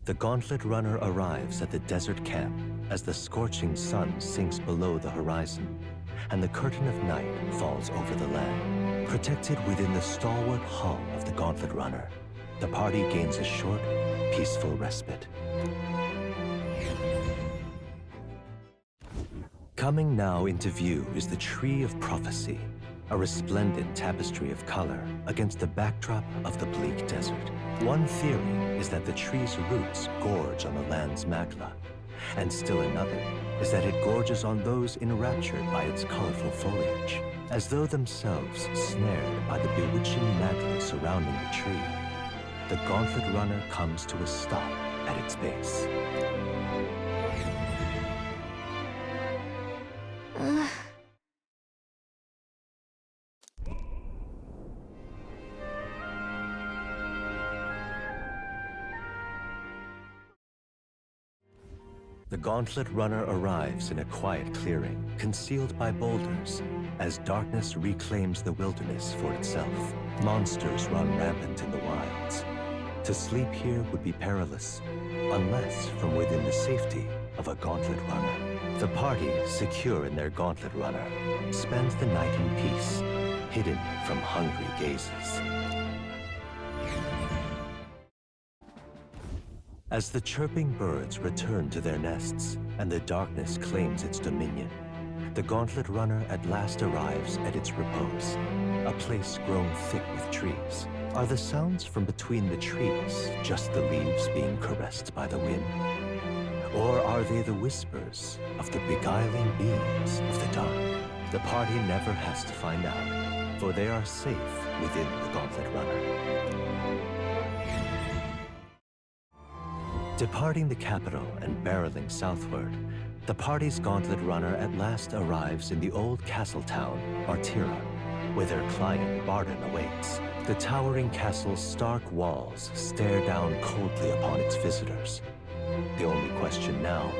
The Gauntlet Runner arrives at the desert camp as the scorching sun sinks below the horizon, and the curtain of night falls over the land. Protected within the stalwart hull of the Gauntlet Runner, the party gains a short, peaceful respite. Coming now into view is the Tree of Prophecy, a resplendent tapestry of color against the backdrop of the bleak desert. One theory is that the tree's roots gorge on the land's magla, and still another is that it gorges on those enraptured by its colorful foliage, as though themselves snared by the bewitching magla surrounding the tree. The Gauntlet Runner comes to a stop at its base. The Gauntlet Runner arrives in a quiet clearing, concealed by boulders, as darkness reclaims the wilderness for itself. Monsters run rampant in the wilds. To sleep here would be perilous, unless from within the safety of a Gauntlet Runner. The party, secure in their Gauntlet Runner, spends the night in peace, hidden from hungry gazes. As the chirping birds return to their nests and the darkness claims its dominion, the Gauntlet Runner at last arrives at its repose, a place grown thick with trees. Are the sounds from between the trees just the leaves being caressed by the wind? Or are they the whispers of the beguiling beams of the dark? The party never has to find out, for they are safe within the Gauntlet Runner. Departing the capital and barreling southward, the party's Gauntlet Runner at last arrives in the old castle town, Martira, where their client Barden awaits. The towering castle's stark walls stare down coldly upon its visitors. The only question now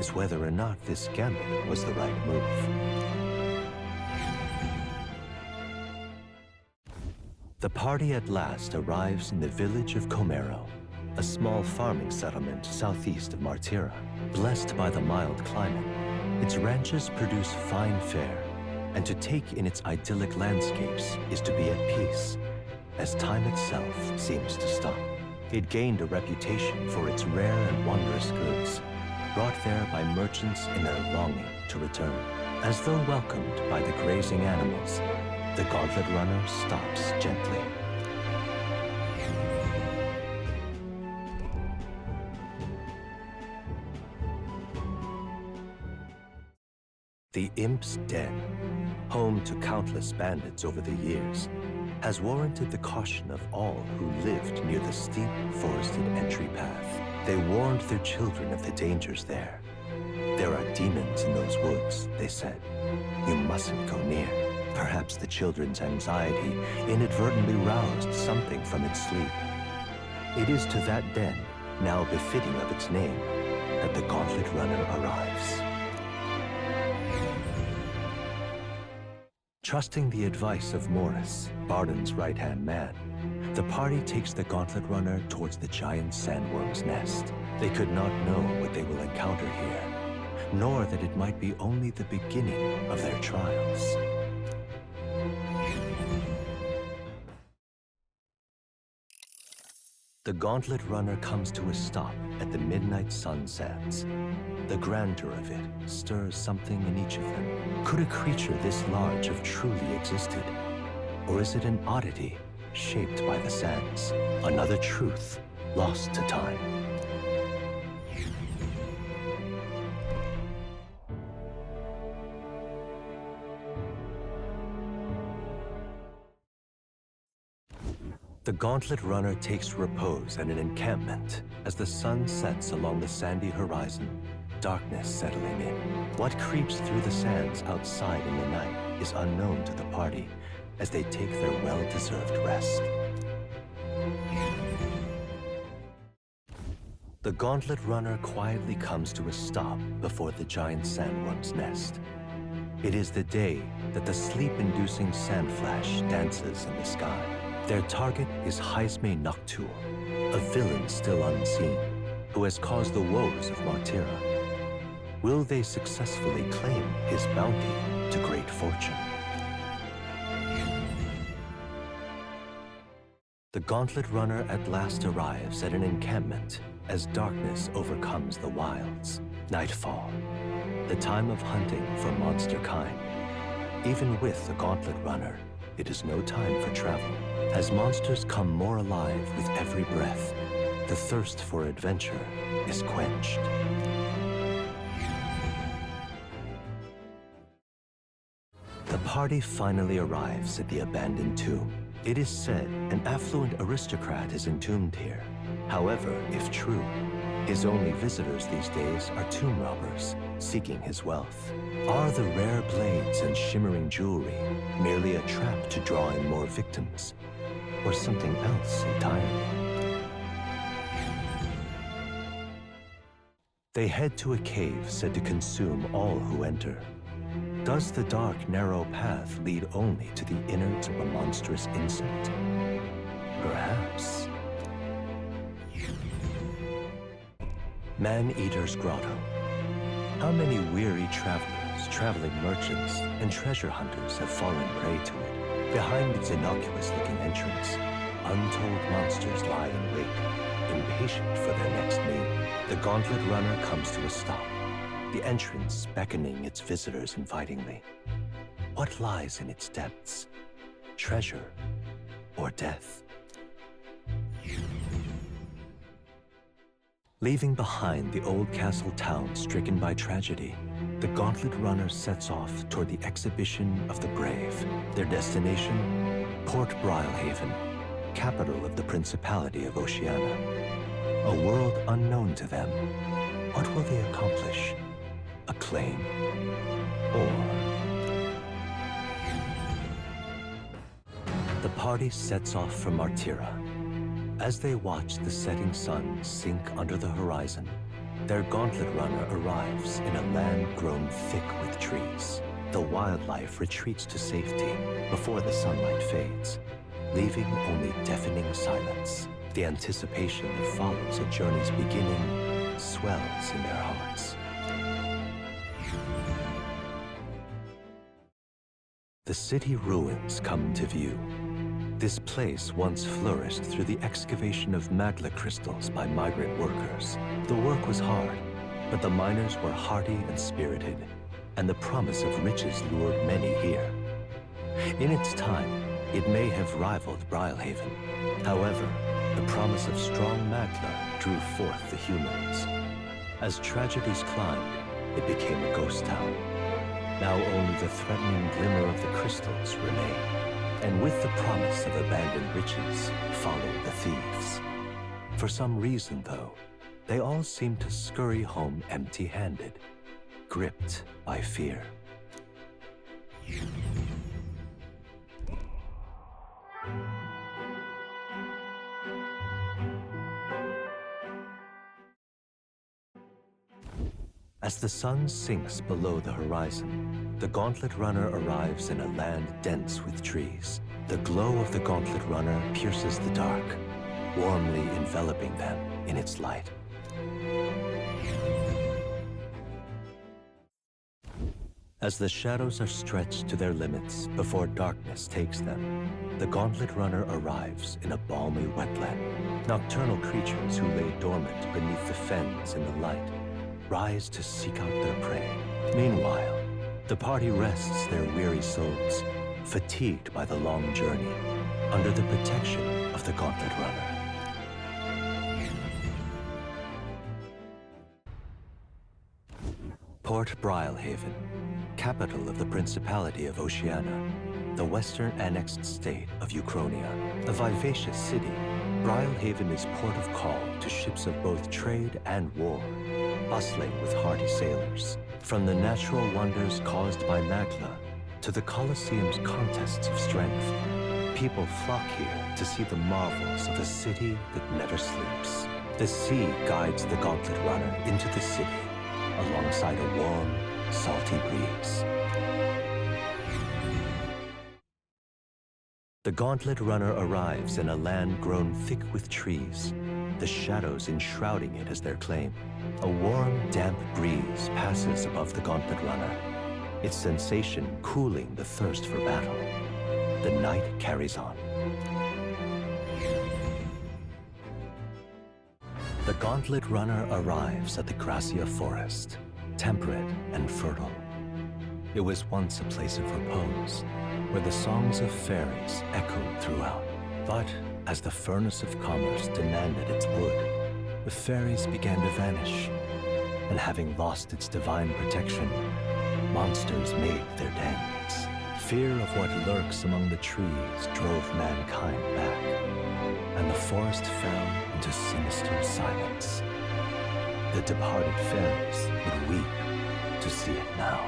is whether or not this gambit was the right move. The party at last arrives in the village of Comero, a small farming settlement southeast of Martira. Blessed by the mild climate, its ranches produce fine fare, and to take in its idyllic landscapes is to be at peace, as time itself seems to stop. It gained a reputation for its rare and wondrous goods, brought there by merchants in their longing to return. As though welcomed by the grazing animals, the Gauntlet Runner stops gently. The Imp's Den, home to countless bandits over the years, has warranted the caution of all who lived near the steep, forested entry path. They warned their children of the dangers there. There are demons in those woods, they said. You mustn't go near. Perhaps the children's anxiety inadvertently roused something from its sleep. It is to that den, now befitting of its name, that the Gauntlet Runner arrives. Trusting the advice of Morris, Barden's right-hand man, the party takes the Gauntlet Runner towards the giant sandworm's nest. They could not know what they will encounter here, nor that it might be only the beginning of their trials. The Gauntlet Runner comes to a stop at the midnight sun sands. The grandeur of it stirs something in each of them. Could a creature this large have truly existed? Or is it an oddity shaped by the sands? Another truth lost to time. The Gauntlet Runner takes repose at an encampment as the sun sets along the sandy horizon, darkness settling in. What creeps through the sands outside in the night is unknown to the party as they take their well-deserved rest. The Gauntlet Runner quietly comes to a stop before the giant sandworm's nest. It is the day that the sleep-inducing sand flash dances in the sky. Their target is Heisme Noctul, a villain still unseen, who has caused the woes of Martira. Will they successfully claim his bounty to great fortune? The Gauntlet Runner at last arrives at an encampment as darkness overcomes the wilds. Nightfall, the time of hunting for monster kind. Even with the Gauntlet Runner, it is no time for travel. As monsters come more alive with every breath, the thirst for adventure is quenched. The party finally arrives at the abandoned tomb. It is said an affluent aristocrat is entombed here. However, if true, his only visitors these days are tomb robbers seeking his wealth. Are the rare blades and shimmering jewelry merely a trap to draw in more victims, or something else entirely? They head to a cave said to consume all who enter. Does the dark, narrow path lead only to the innards of a monstrous insect? Perhaps. Man-Eater's Grotto. How many weary travelers, traveling merchants, and treasure hunters have fallen prey to it? Behind its innocuous-looking entrance, untold monsters lie in wait, impatient for their next meal. The Gauntlet Runner comes to a stop, the entrance beckoning its visitors invitingly. What lies in its depths? Treasure or death? Leaving behind the old castle town stricken by tragedy, the Gauntlet Runner sets off toward the exhibition of the brave. Their destination, Port Brilehaven, capital of the Principality of Oceania. A world unknown to them. What will they accomplish? Acclaim? Or... The party sets off for Martira. As they watch the setting sun sink under the horizon, their Gauntlet Runner arrives in a land grown thick with trees. The wildlife retreats to safety before the sunlight fades, leaving only deafening silence. The anticipation that follows a journey's beginning swells in their hearts. The city ruins come to view. This place once flourished through the excavation of magma crystals by migrant workers. The work was hard, but the miners were hardy and spirited, and the promise of riches lured many here. In its time, it may have rivaled Brilehaven. However, the promise of strong magma drew forth the humans. As tragedies climbed, it became a ghost town. Now only the threatening glimmer of the crystals remain. And with the promise of abandoned riches followed the thieves. For some reason, though, they all seem to scurry home empty-handed, gripped by fear. As the sun sinks below the horizon, the Gauntlet Runner arrives in a land dense with trees. The glow of the Gauntlet Runner pierces the dark, warmly enveloping them in its light. As the shadows are stretched to their limits before darkness takes them, the Gauntlet Runner arrives in a balmy wetland. Nocturnal creatures who lay dormant beneath the fens in the light rise to seek out their prey. Meanwhile, the party rests their weary souls, fatigued by the long journey, under the protection of the Gauntlet Runner. Port Brilehaven, capital of the Principality of Oceania, the western annexed state of Uchronia. A vivacious city, Brilehaven is port of call to ships of both trade and war, bustling with hardy sailors. From the natural wonders caused by magma to the Colosseum's contests of strength, people flock here to see the marvels of a city that never sleeps. The sea guides the Gauntlet Runner into the city alongside a warm, salty breeze. The Gauntlet Runner arrives in a land grown thick with trees. the shadows enshrouding it as their claim. A warm, damp breeze passes above the Gauntlet Runner, its sensation cooling the thirst for battle. The night carries on. The Gauntlet Runner arrives at the Gracia Forest, temperate and fertile. It was once a place of repose, where the songs of fairies echoed throughout. But as the furnace of commerce demanded its wood, the fairies began to vanish, and having lost its divine protection, monsters made their dens. Fear of what lurks among the trees drove mankind back, and the forest fell into sinister silence. The departed fairies would weep to see it now.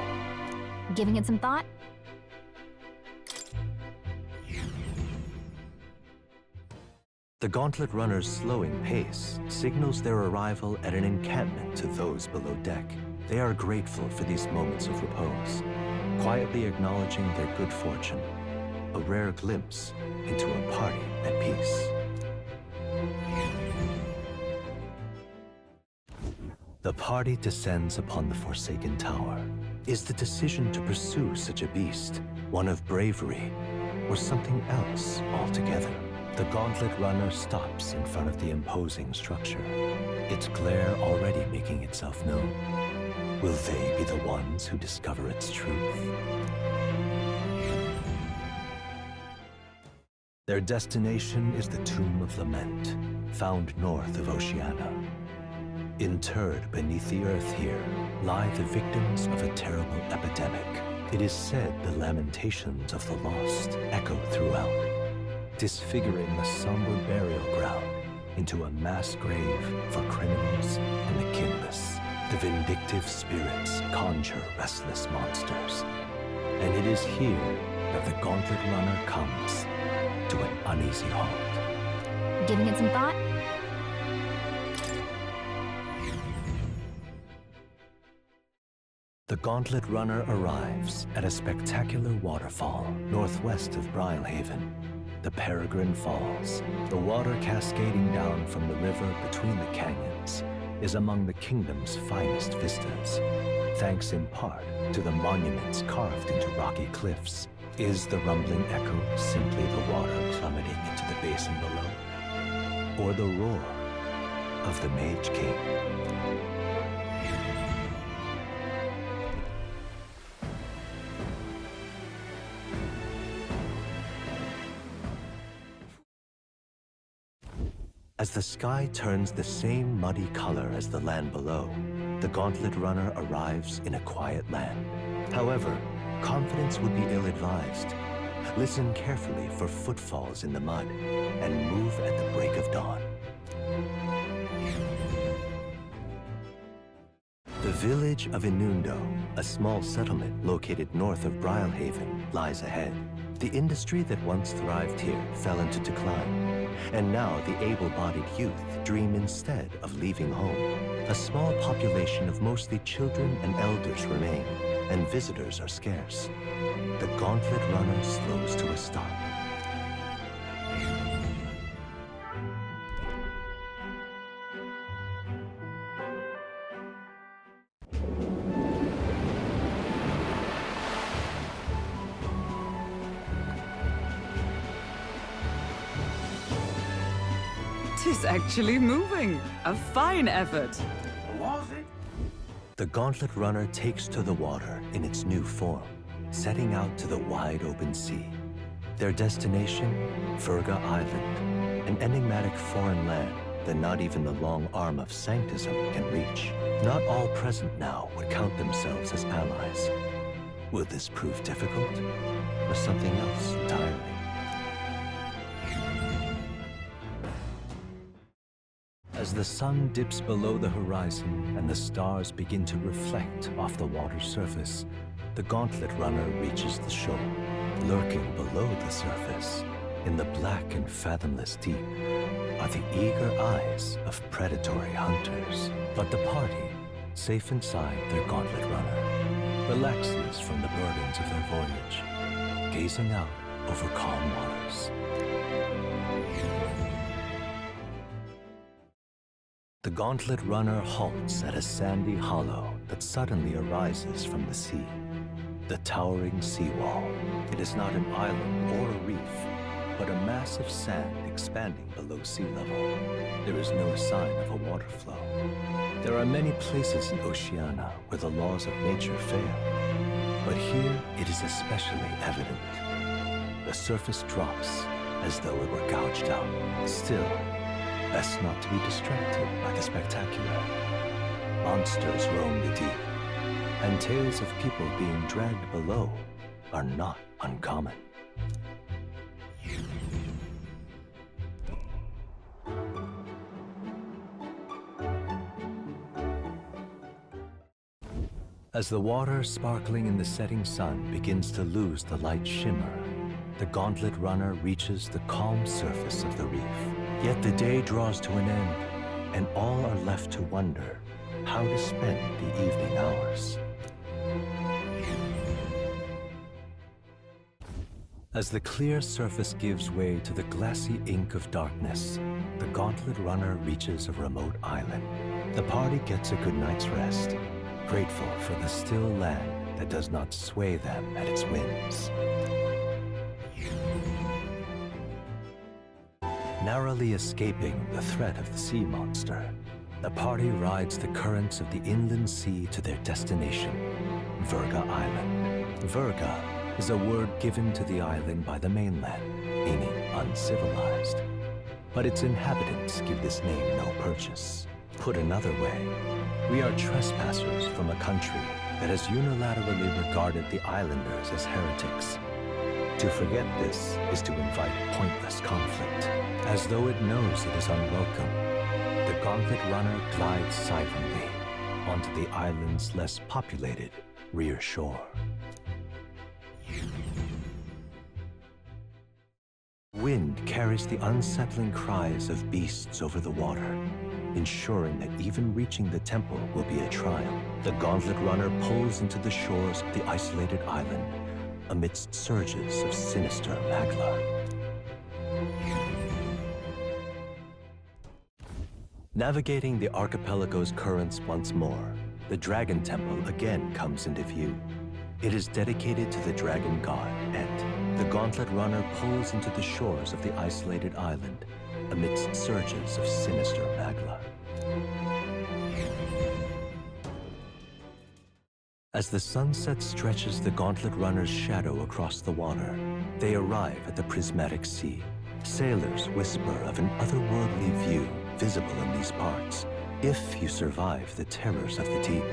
Giving it some thought? The Gauntlet Runner's slowing pace signals their arrival at an encampment to those below deck. They are grateful for these moments of repose, quietly acknowledging their good fortune, a rare glimpse into a party at peace. The party descends upon the Forsaken Tower. Is the decision to pursue such a beast one of bravery or something else altogether? The Gauntlet Runner stops in front of the imposing structure, its glare already making itself known. Will they be the ones who discover its truth? Their destination is the Tomb of Lament, found north of Oceania. Interred beneath the earth here lie the victims of a terrible epidemic. It is said the lamentations of the lost echo throughout, disfiguring the somber burial ground into a mass grave for criminals and the kinless. The vindictive spirits conjure restless monsters, and it is here that the Gauntlet Runner comes to an uneasy halt. Giving it some thought? The Gauntlet Runner arrives at a spectacular waterfall northwest of Brylehaven, the Peregrine Falls. The water cascading down from the river between the canyons is among the kingdom's finest vistas, thanks in part to the monuments carved into rocky cliffs. Is the rumbling echo simply the water plummeting into the basin below, or the roar of the Mage King? As the sky turns the same muddy color as the land below, the Gauntlet Runner arrives in a quiet land. However, confidence would be ill-advised. Listen carefully for footfalls in the mud, and move at the break of dawn. The village of Inundo, a small settlement located north of Brylehaven, lies ahead. The industry that once thrived here fell into decline, and now the able-bodied youth dream instead of leaving home. A small population of mostly children and elders remain, and visitors are scarce. The Gauntlet Runner slows to a stop. Tis actually moving. A fine effort. Was it? The Gauntlet Runner takes to the water in its new form, setting out to the wide open sea. Their destination, Ferga Island, an enigmatic foreign land that not even the long arm of Sanctism can reach. Not all present now would count themselves as allies. Will this prove difficult, or something else entirely? As the sun dips below the horizon and the stars begin to reflect off the water's surface, the Gauntlet Runner reaches the shore. Lurking below the surface, in the black and fathomless deep, are the eager eyes of predatory hunters. But the party, safe inside their Gauntlet Runner, relaxes from the burdens of their voyage, gazing out over calm waters. The Gauntlet runner halts at a sandy hollow that suddenly arises from the sea. The towering seawall. It is not an island or a reef, but a mass of sand expanding below sea level. There is no sign of a water flow. There are many places in Oceania where the laws of nature fail, but here it is especially evident. The surface drops as though it were gouged out. Still, best not to be distracted by the spectacular. Monsters roam the deep, and tales of people being dragged below are not uncommon. As the water sparkling in the setting sun begins to lose the light shimmer, the Gauntlet runner reaches the calm surface of the reef. Yet the day draws to an end, and all are left to wonder how to spend the evening hours. As the clear surface gives way to the glassy ink of darkness, the Gauntlet runner reaches a remote island. The party gets a good night's rest, grateful for the still land that does not sway them at its whims. Narrowly escaping the threat of the sea monster, the party rides the currents of the inland sea to their destination, Virga Island. Virga is a word given to the island by the mainland, meaning uncivilized. But its inhabitants give this name no purchase. Put another way, we are trespassers from a country that has unilaterally regarded the islanders as heretics. To forget this is to invite pointless conflict. As though it knows it is unwelcome, the Gauntlet runner glides silently onto the island's less populated rear shore. Wind carries the unsettling cries of beasts over the water, ensuring that even reaching the temple will be a trial. The Gauntlet runner pulls into the shores of the isolated island amidst surges of sinister magla. Navigating the archipelago's currents once more, the Dragon Temple again comes into view. It is dedicated to the dragon god, Et. The Gauntlet runner pulls into the shores of the isolated island amidst surges of sinister magla. As the sunset stretches the Gauntlet runner's shadow across the water, they arrive at the prismatic sea. Sailors whisper of an otherworldly view visible in these parts, if you survive the terrors of the deep.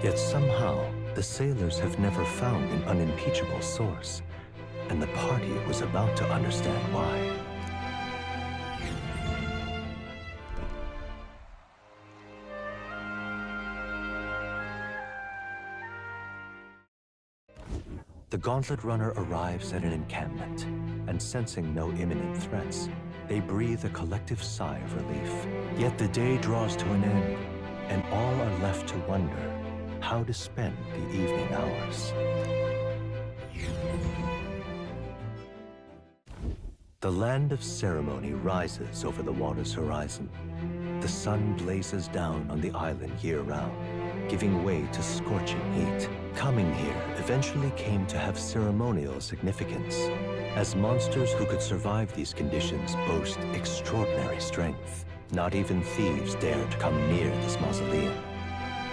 Yet somehow, the sailors have never found an unimpeachable source, and the party was about to understand why. The Gauntlet runner arrives at an encampment, and sensing no imminent threats, they breathe a collective sigh of relief. Yet the day draws to an end, and all are left to wonder how to spend the evening hours. The land of ceremony rises over the water's horizon. The sun blazes down on the island year-round, giving way to scorching heat. Coming here eventually came to have ceremonial significance, as monsters who could survive these conditions boast extraordinary strength. Not even thieves dare to come near this mausoleum.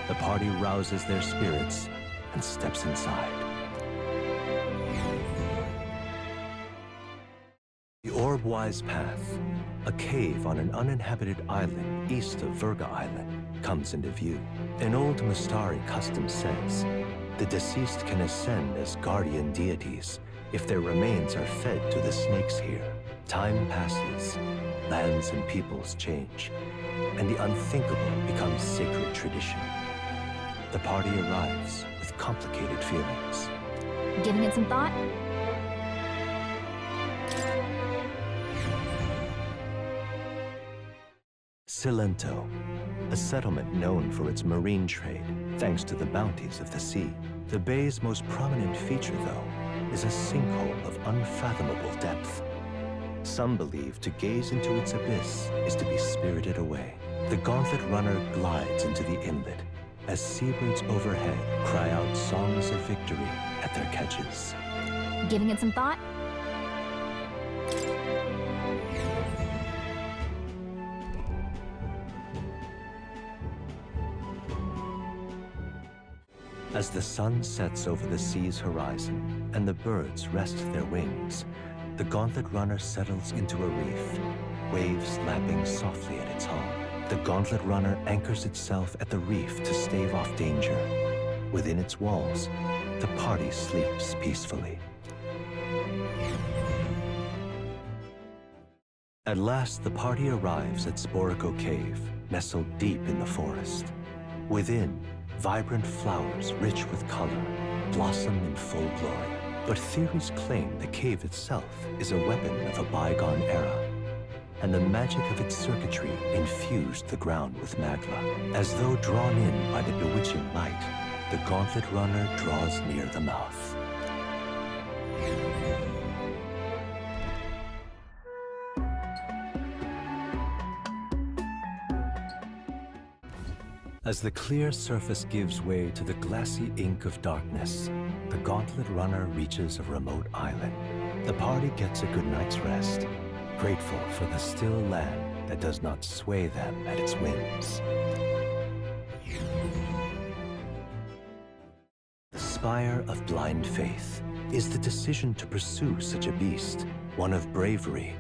The party rouses their spirits and steps inside. The Orb-Wise Path, a cave on an uninhabited island east of Virga Island, comes into view. An old Mustari custom says, the deceased can ascend as guardian deities if their remains are fed to the snakes here. Time passes, lands and peoples change, and the unthinkable becomes sacred tradition. The party arrives with complicated feelings. Giving it some thought? Cilento, a settlement known for its marine trade, thanks to the bounties of the sea. The bay's most prominent feature, though, is a sinkhole of unfathomable depth. Some believe to gaze into its abyss is to be spirited away. The Gauntlet Runner glides into the inlet as seabirds overhead cry out songs of victory at their catches. Giving it some thought? As the sun sets over the sea's horizon and the birds rest their wings, the Gauntlet Runner settles into a reef, waves lapping softly at its hull. The Gauntlet Runner anchors itself at the reef to stave off danger. Within its walls, the party sleeps peacefully. At last, the party arrives at Sporico Cave, nestled deep in the forest. Within, vibrant flowers rich with color blossom in full glory. But theories claim the cave itself is a weapon of a bygone era, and the magic of its circuitry infused the ground with magma. As though drawn in by the bewitching light, the Gauntlet Runner draws near the mouth. As the clear surface gives way to the glassy ink of darkness, the Gauntlet Runner reaches a remote island. The party gets a good night's rest, grateful for the still land that does not sway them at its whims. The Spire of Blind Faith is the decision to pursue such a beast, one of bravery,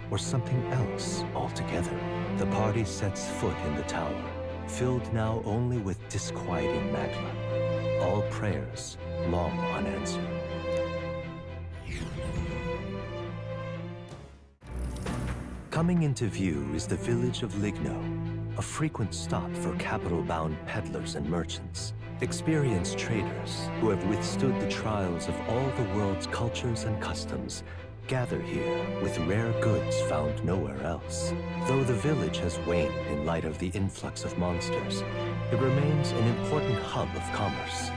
or something else altogether. The party sets foot in the tower, filled now only with disquieting magma, all prayers long unanswered. Coming into view is the village of Ligno, a frequent stop for capital-bound peddlers and merchants, experienced traders who have withstood the trials of all the world's cultures and customs, gather here with rare goods found nowhere else. Though the village has waned in light of the influx of monsters, it remains an important hub of commerce.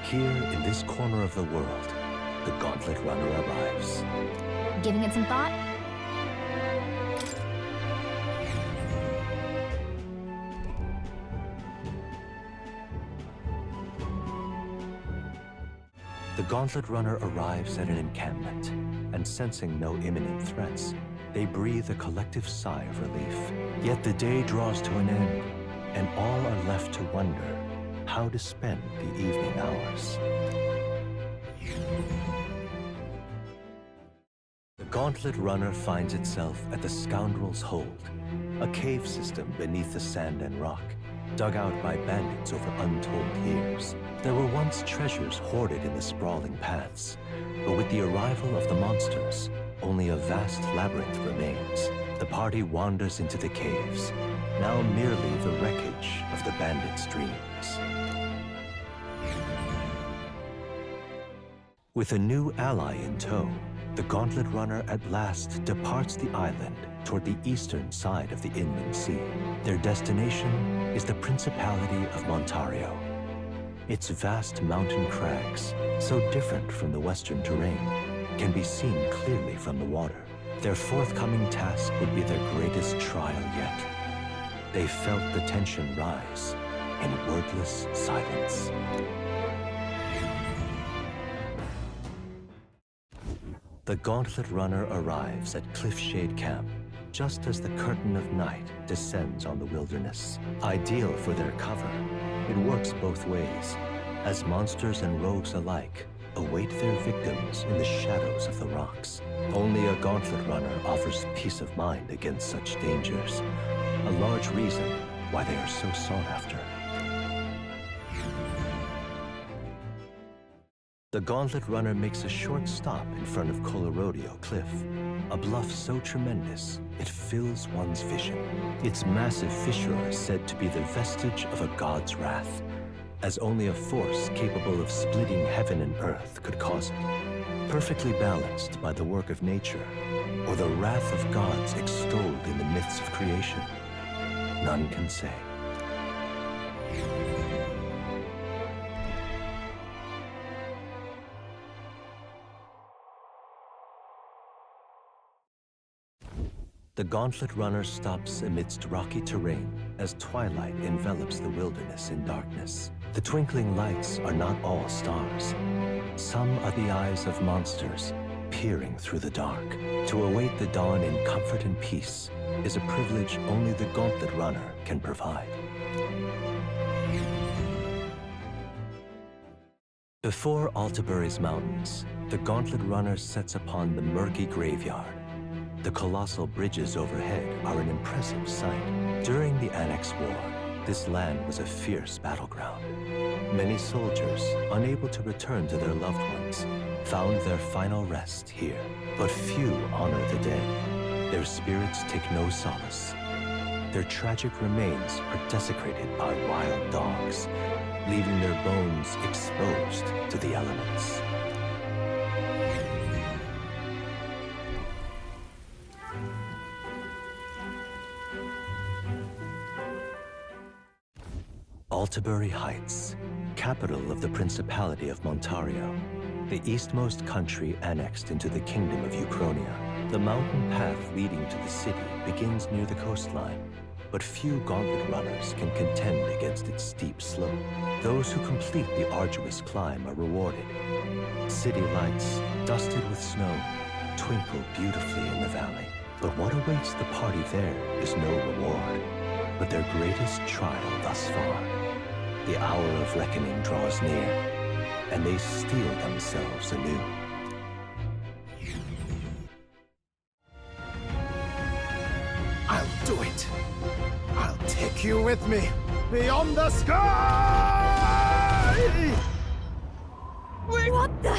Here in this corner of the world, the Gauntlet Runner arrives. Giving it some thought? The Gauntlet Runner arrives at an encampment, and sensing no imminent threats, they breathe a collective sigh of relief. Yet the day draws to an end, and all are left to wonder how to spend the evening hours. The Gauntlet Runner finds itself at the Scoundrel's Hold, a cave system beneath the sand and rock, dug out by bandits over untold years. There were once treasures hoarded in the sprawling paths, but with the arrival of the monsters, only a vast labyrinth remains. The party wanders into the caves, now merely the wreckage of the bandits' dreams. With a new ally in tow, the Gauntlet Runner at last departs the island toward the eastern side of the inland sea. Their destination is the Principality of Montario. Its vast mountain crags, so different from the western terrain, can be seen clearly from the water. Their forthcoming task would be their greatest trial yet. They felt the tension rise in wordless silence. The Gauntlet Runner arrives at Cliffshade Camp just as the curtain of night descends on the wilderness. Ideal for their cover, it works both ways, as monsters and rogues alike await their victims in the shadows of the rocks. Only a Gauntlet Runner offers peace of mind against such dangers, a large reason why they are so sought after. The Gauntlet Runner makes a short stop in front of Colorodeo Cliff, a bluff so tremendous it fills one's vision. Its massive fissure is said to be the vestige of a god's wrath, as only a force capable of splitting heaven and earth could cause it. Perfectly balanced by the work of nature, or the wrath of gods extolled in the myths of creation, none can say. The Gauntlet runner stops amidst rocky terrain as twilight envelops the wilderness in darkness. The twinkling lights are not all stars. Some are the eyes of monsters peering through the dark. To await the dawn in comfort and peace is a privilege only the Gauntlet runner can provide. Before Altabury's mountains, the Gauntlet runner sets upon the murky graveyard. The colossal bridges overhead are an impressive sight. During the Annex War, this land was a fierce battleground. Many soldiers, unable to return to their loved ones, found their final rest here. But few honor the dead. Their spirits take no solace. Their tragic remains are desecrated by wild dogs, leaving their bones exposed to the elements. Altabury Heights, capital of the Principality of Montario, the eastmost country annexed into the Kingdom of Uchronia. The mountain path leading to the city begins near the coastline, but few Gauntlet runners can contend against its steep slope. Those who complete the arduous climb are rewarded. City lights, dusted with snow, twinkle beautifully in the valley. But what awaits the party there is no reward, but their greatest trial thus far. The hour of reckoning draws near, and they steel themselves anew. I'll do it. I'll take you with me beyond the sky! What the?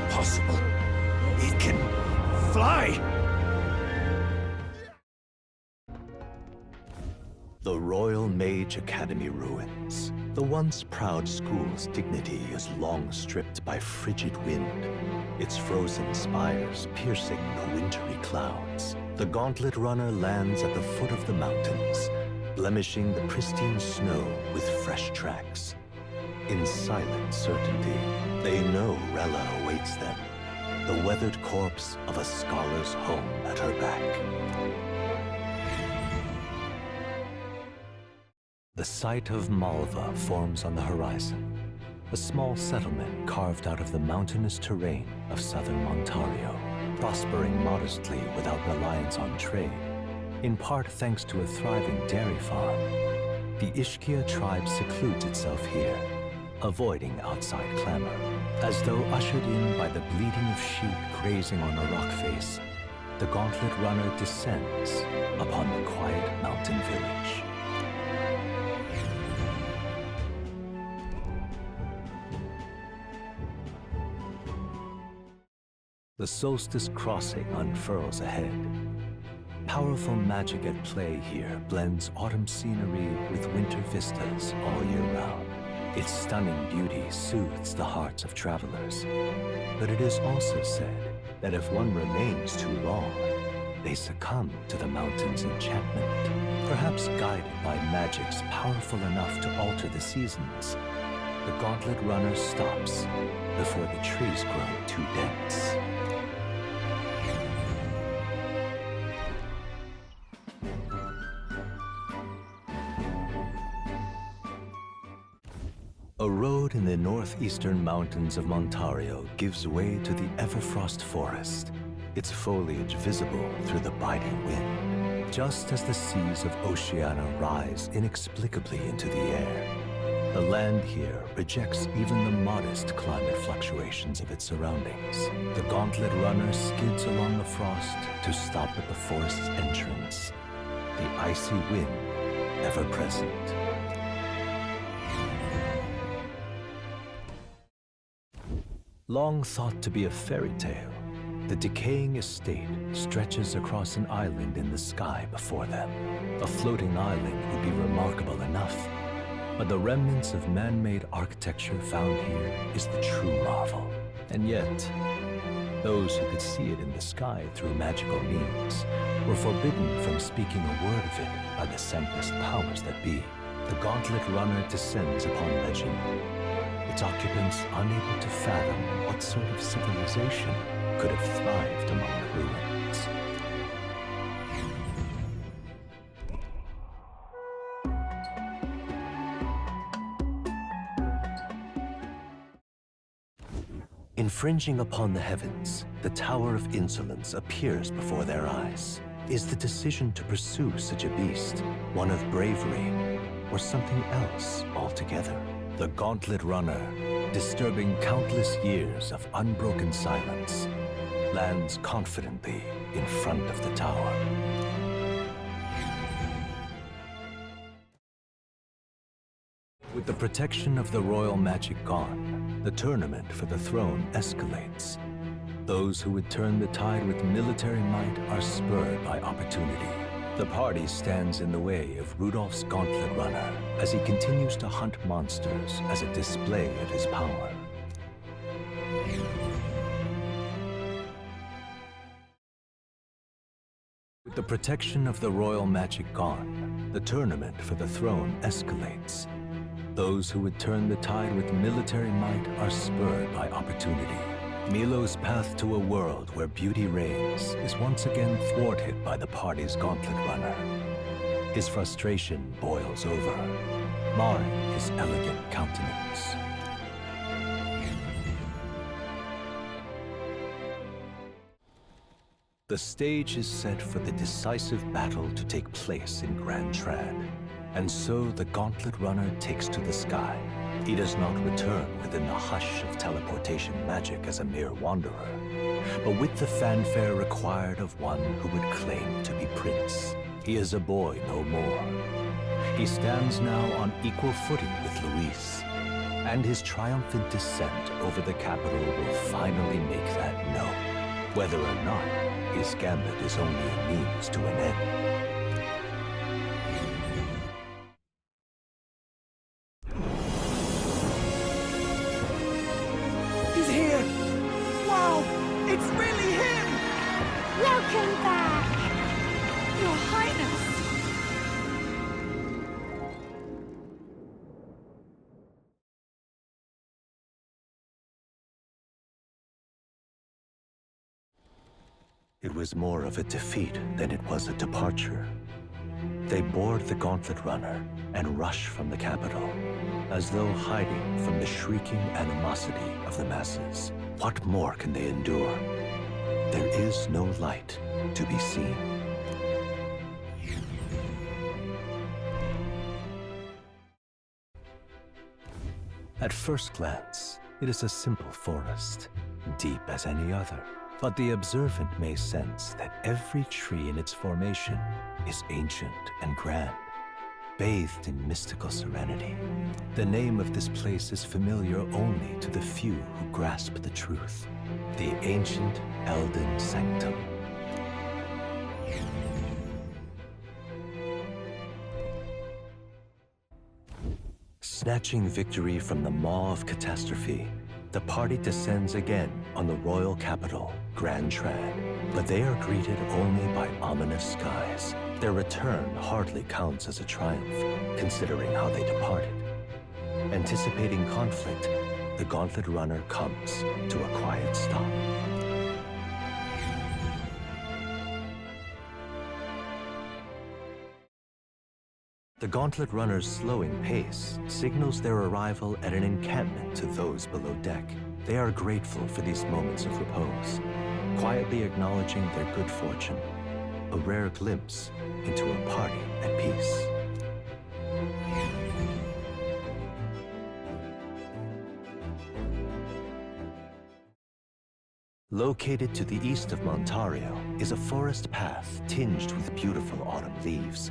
Possible. It can fly! The Royal Mage Academy ruins. The once proud school's dignity is long stripped by frigid wind, its frozen spires piercing the wintry clouds. The Gauntlet runner lands at the foot of the mountains, blemishing the pristine snow with fresh tracks. In silent certainty, they know Rella awaits them, the weathered corpse of a scholar's home at her back. The site of Malva forms on the horizon, a small settlement carved out of the mountainous terrain of southern Montario, prospering modestly without reliance on trade, in part thanks to a thriving dairy farm. The Ishkia tribe secludes itself here, avoiding outside clamor. As though ushered in by the bleating of sheep grazing on a rock face, the Gauntlet runner descends upon the quiet mountain village. The Solstice Crossing unfurls ahead. Powerful magic at play here blends autumn scenery with winter vistas all year round. Its stunning beauty soothes the hearts of travelers. But it is also said that if one remains too long, they succumb to the mountain's enchantment. Perhaps guided by magics powerful enough to alter the seasons, the Gauntlet runner stops before the trees grow too dense. A road in the northeastern mountains of Montario gives way to the Everfrost Forest, its foliage visible through the biting wind. Just as the seas of Oceania rise inexplicably into the air, the land here rejects even the modest climate fluctuations of its surroundings. The Gauntlet runner skids along the frost to stop at the forest's entrance, the icy wind ever present. Long thought to be a fairy tale, the decaying estate stretches across an island in the sky before them. A floating island would be remarkable enough, but the remnants of man-made architecture found here is the true marvel. And yet, Those who could see it in the sky through magical means were forbidden from speaking a word of it by the sanctest powers that be. The Gauntlet Runner descends upon legend, its occupants unable to fathom what sort of civilization could have thrived among the ruins. Infringing upon the heavens, the Tower of Insolence appears before their eyes. Is the decision to pursue such a beast one of bravery, or something else altogether? The Gauntlet Runner, disturbing countless years of unbroken silence, lands confidently in front of the tower. With the protection of the royal magic gone, the tournament for the throne escalates. Those who would turn the tide with military might are spurred by opportunity. The party stands in the way of Rudolph's Gauntlet Runner as he continues to hunt monsters as a display of his power. With the protection of the royal magic gone, the tournament for the throne escalates. Those who would turn the tide with military might are spurred by opportunity. Milo's path to a world where beauty reigns is once again thwarted by the party's Gauntlet Runner. His frustration boils over, marring his elegant countenance. The stage is set for the decisive battle to take place in Grand Trad. And so the Gauntlet Runner takes to the sky. He does not return within the hush of teleportation magic as a mere wanderer, but with the fanfare required of one who would claim to be prince. He is a boy no more. He stands now on equal footing with Luis, and his triumphant descent over the capital will finally make that known, whether or not his gambit is only a means to an end. Welcome back! Your Highness! It was more of a defeat than it was a departure. They board the Gauntlet Runner and rush from the capital, as though hiding from the shrieking animosity of the masses. What more can they endure? There is no light to be seen. At first glance, it is a simple forest, deep as any other. But the observant may sense that every tree in its formation is ancient and grand, bathed in mystical serenity. The name of this place is familiar only to the few who grasp the truth. The ancient Elden Sanctum. Snatching victory from the maw of catastrophe, the party descends again on the royal capital, Grand Trad. But they are greeted only by ominous skies. Their return hardly counts as a triumph, considering how they departed. Anticipating conflict, the Gauntlet Runner comes to a quiet stop. The Gauntlet Runner's slowing pace signals their arrival at an encampment to those below deck. They are grateful for these moments of repose, quietly acknowledging their good fortune, a rare glimpse into a party at peace. Located to the east of Montario is a forest path tinged with beautiful autumn leaves.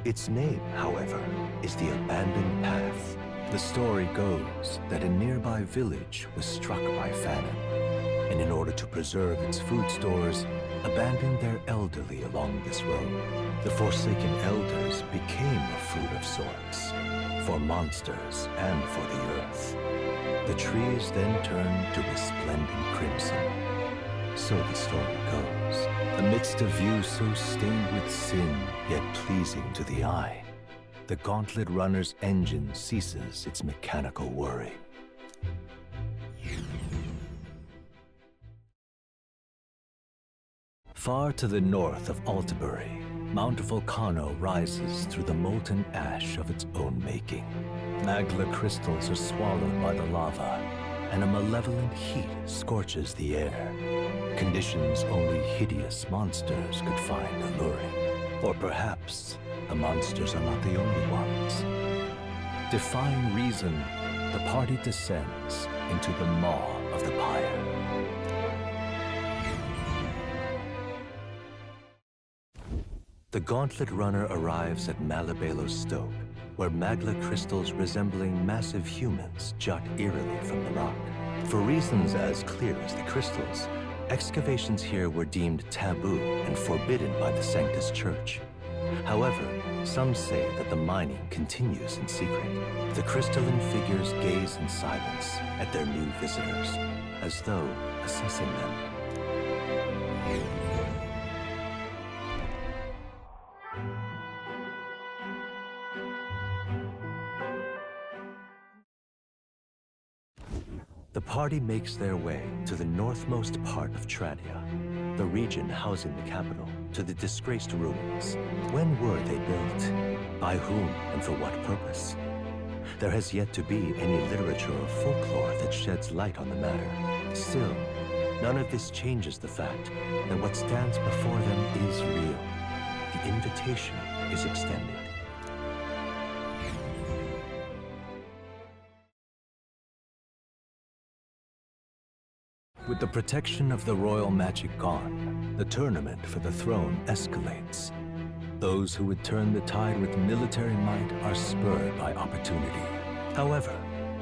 Its name, however, is the Abandoned Path. The story goes that a nearby village was struck by famine, and in order to preserve its food stores, abandoned their elderly along this road. The forsaken elders became a food of sorts, for monsters and for the earth. The trees then turned to resplendent crimson, So the story goes. Amidst a view so stained with sin, yet pleasing to the eye, the Gauntlet runner's engine ceases its mechanical whirring. Far to the north of Altabury, Mount Volcano rises through the molten ash of its own making. Magla crystals are swallowed by the lava, and a malevolent heat scorches the air. Conditions only hideous monsters could find alluring. Or perhaps the monsters are not the only ones. Defying reason, the party descends into the maw of the pyre. The Gauntlet runner arrives at Malabelo Stoke, where magla crystals resembling massive humans jut eerily from the rock. For reasons as clear as the crystals, excavations here were deemed taboo and forbidden by the Sanctus Church. However, some say that the mining continues in secret. The crystalline figures gaze in silence at their new visitors, as though assessing them. The party makes their way to the northmost part of Tradia, the region housing the capital, to the disgraced ruins. When were they built? By whom and for what purpose? There has yet to be any literature or folklore that sheds light on the matter. Still, none of this changes the fact that what stands before them is real. The invitation is extended. With the protection of the royal magic gone, the tournament for the throne escalates. Those who would turn the tide with military might are spurred by opportunity. However,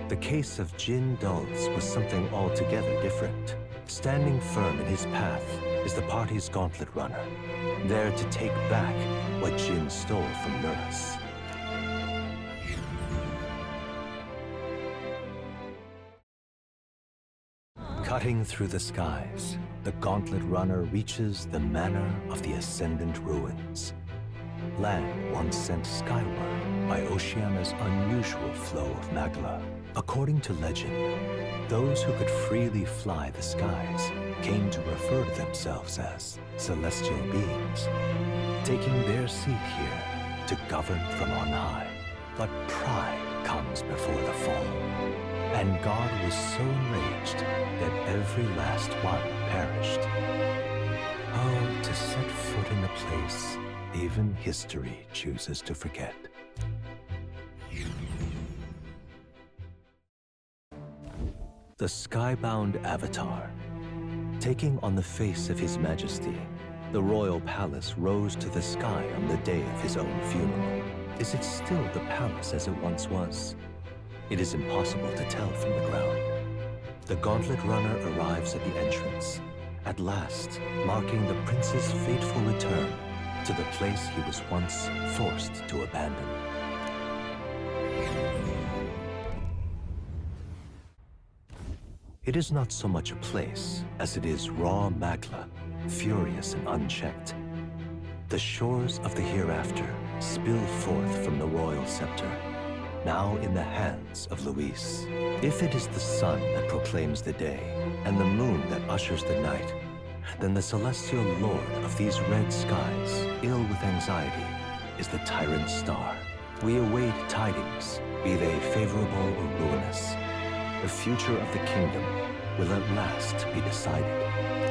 the case of Jin Dulz was something altogether different. Standing firm in his path is the party's Gauntlet runner, there to take back what Jin stole from Nurse. Cutting through the skies, the Gauntlet runner reaches the Manor of the Ascendant Ruins. Land once sent skyward by Oceania's unusual flow of magla. According to legend, those who could freely fly the skies came to refer to themselves as celestial beings, taking their seat here to govern from on high. But pride comes before the fall, and God was so enraged that every last one perished. Oh, to set foot in a place even history chooses to forget. The skybound Avatar. Taking on the face of His Majesty, the royal palace rose to the sky on the day of his own funeral. Is it still the palace as it once was? It is impossible to tell from the ground. The Gauntlet runner arrives at the entrance, at last marking the prince's fateful return to the place he was once forced to abandon. It is not so much a place as it is raw magla, furious and unchecked. The shores of the hereafter spill forth from the royal scepter, now in the hands of Luis. If it is the sun that proclaims the day, and the moon that ushers the night, then the celestial lord of these red skies, ill with anxiety, is the tyrant star. We await tidings, be they favorable or ruinous. The future of the kingdom will at last be decided.